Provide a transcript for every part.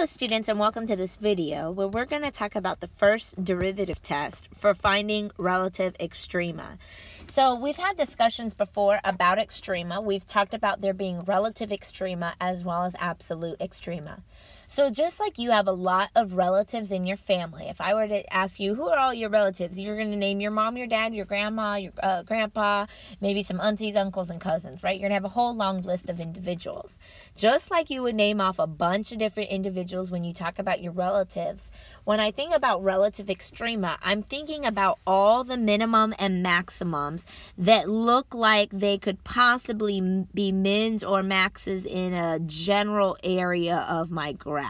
Hello students, and welcome to this video where we're going to talk about the first derivative test for finding relative extrema. So we've had discussions before about extrema. We've talked about there being relative extrema as well as absolute extrema. So just like you have a lot of relatives in your family, if I were to ask you, who are all your relatives? You're going to name your mom, your dad, your grandma, your grandpa, maybe some aunties, uncles, and cousins, right? You're going to have a whole long list of individuals. Just like you would name off a bunch of different individuals when you talk about your relatives, when I think about relative extrema, I'm thinking about all the minimum and maximums that look like they could possibly be mins or maxes in a general area of my graph.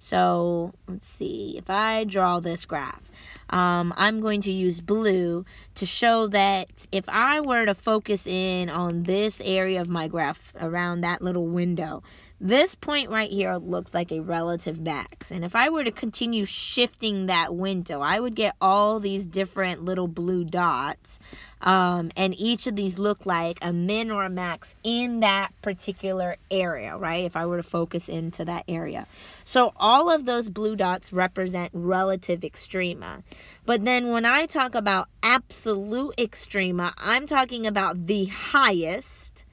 So let's see, if I draw this graph, I'm going to use blue to show that if I were to focus in on this area of my graph around that little window, this point right here looks like a relative max. And if I were to continue shifting that window, I would get all these different little blue dots. And each of these look like a min or a max in that particular area, right? If I were to focus into that area. So all of those blue dots represent relative extrema. But then when I talk about absolute extrema, I'm talking about the highest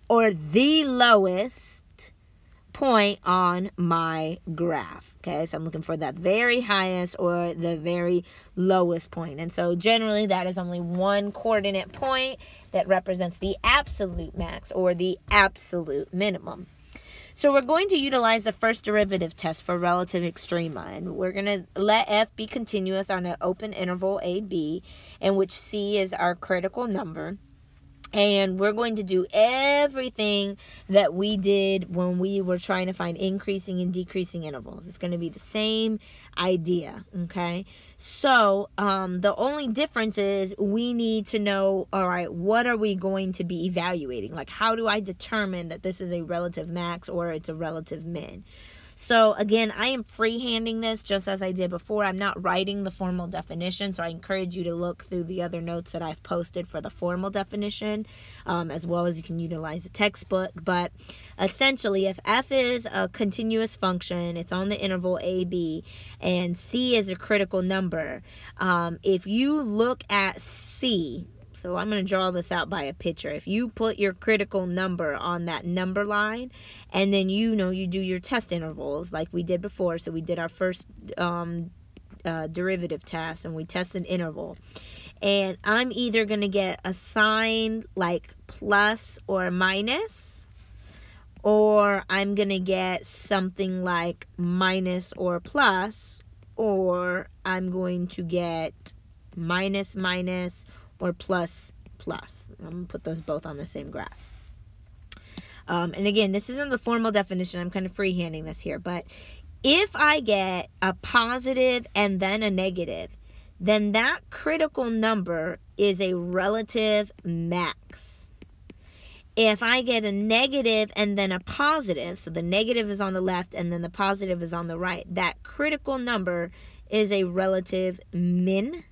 or the lowest point on my graph. Okay, so I'm looking for that very highest or the very lowest point. And so generally that is only one coordinate point that represents the absolute max or the absolute minimum. So we're going to utilize the first derivative test for relative extrema, and we're going to let f be continuous on an open interval AB, in which c is our critical number. And we're going to do everything that we did when we were trying to find increasing and decreasing intervals. It's going to be the same idea, okay? So the only difference is we need to know, all right, what are we going to be evaluating? Like, how do I determine that this is a relative max or it's a relative min? So again, I am freehanding this just as I did before. I'm not writing the formal definition, so I encourage you to look through the other notes that I've posted for the formal definition, as well as you can utilize the textbook. But essentially, if f is a continuous function, it's on the interval AB, and c is a critical number, if you look at c, so I'm going to draw this out by a picture. If you put your critical number on that number line, and then you do your test intervals like we did before. So we did our first derivative test, and we tested interval. And I'm either going to get a sign like plus or minus, or I'm going to get something like minus or plus, or I'm going to get minus, minus, or plus, plus. I'm going to put those both on the same graph. And again, this isn't the formal definition. I'm kind of freehanding this here. But if I get a positive and then a negative, then that critical number is a relative max. If I get a negative and then a positive, so the negative is on the left and then the positive is on the right, that critical number is a relative min.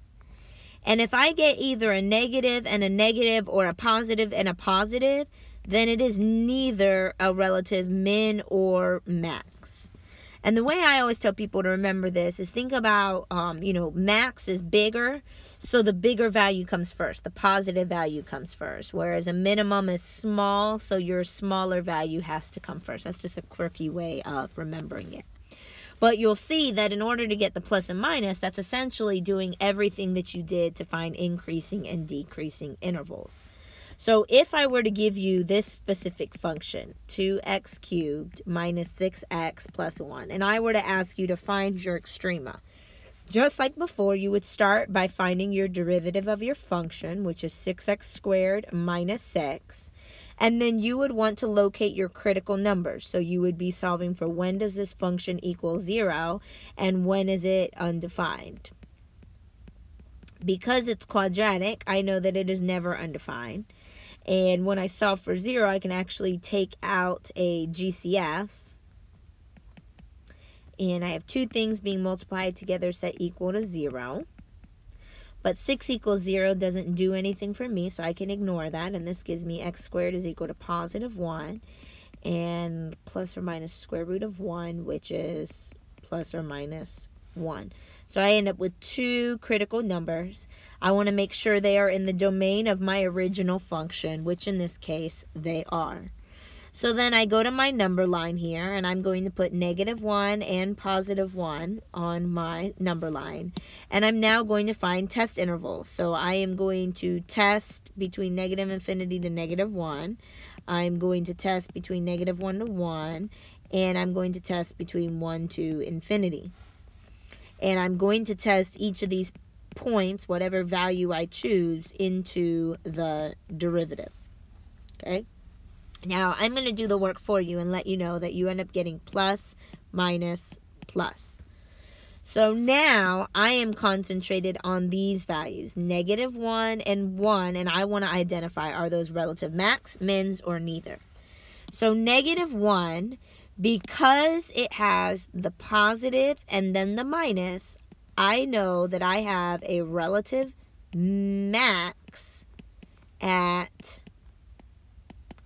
And if I get either a negative and a negative or a positive and a positive, then it is neither a relative min or max. And the way I always tell people to remember this is think about, max is bigger, so the bigger value comes first. The positive value comes first, whereas a minimum is small, so your smaller value has to come first. That's just a quirky way of remembering it. But you'll see that in order to get the plus and minus, that's essentially doing everything that you did to find increasing and decreasing intervals. So if I were to give you this specific function, 2x cubed minus 6x plus 1, and I were to ask you to find your extrema, just like before, you would start by finding your derivative of your function, which is 6x squared minus 6. And then you would want to locate your critical numbers. So you would be solving for when does this function equal 0 and when is it undefined. Because it's quadratic, I know that it is never undefined. And when I solve for 0, I can actually take out a GCF. And I have two things being multiplied together set equal to 0. But 6 equals 0 doesn't do anything for me, so I can ignore that. And this gives me x squared is equal to positive 1. and plus or minus square root of 1, which is plus or minus 1. So I end up with two critical numbers. I want to make sure they are in the domain of my original function, which in this case they are. So then I go to my number line here, and I'm going to put -1 and +1 on my number line. And I'm now going to find test intervals. So I am going to test between -infinity to -1. I'm going to test between -1 to 1. And I'm going to test between 1 to infinity. And I'm going to test each of these points, whatever value I choose, into the derivative. Okay? Now, I'm going to do the work for you and let you know that you end up getting plus, minus, plus. So now, I am concentrated on these values, -1 and 1, and I want to identify, are those relative max, mins, or neither? So -1, because it has the positive and then the minus, I know that I have a relative max at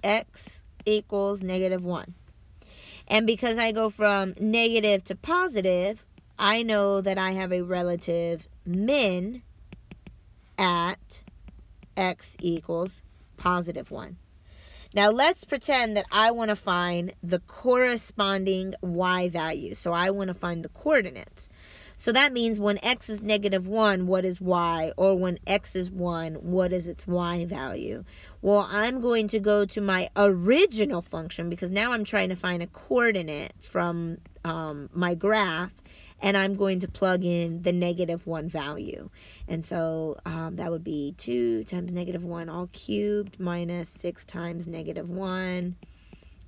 x equals -1. And because I go from negative to positive, I know that I have a relative min at x equals +1. Now let's pretend that I want to find the corresponding y value. So I want to find the coordinates. So that means when x is -1, what is y? Or when x is 1, what is its y value? Well, I'm going to go to my original function because now I'm trying to find a coordinate from my graph, and I'm going to plug in the -1 value. And so that would be 2 times -1 all cubed minus 6 times -1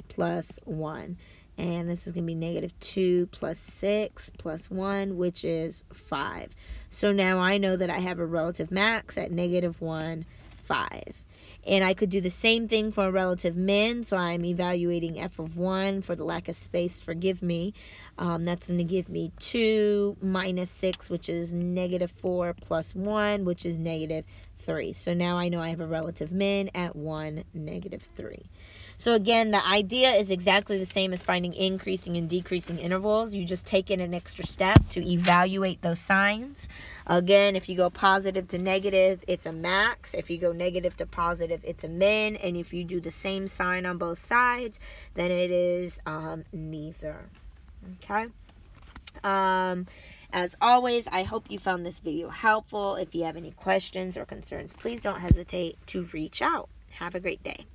plus 1. And this is going to be -2 plus 6 plus 1, which is 5. So now I know that I have a relative max at -1, 5. And I could do the same thing for a relative min. So I'm evaluating f of 1. For the lack of space, forgive me. That's going to give me 2 minus 6, which is -4 plus 1, which is -3. So now I know I have a relative min at 1, -3. So again, the idea is exactly the same as finding increasing and decreasing intervals. You just take in an extra step to evaluate those signs. Again, if you go positive to negative, it's a max. If you go negative to positive, it's a min. And if you do the same sign on both sides, then it is neither. Okay? As always, I hope you found this video helpful. If you have any questions or concerns, please don't hesitate to reach out. Have a great day.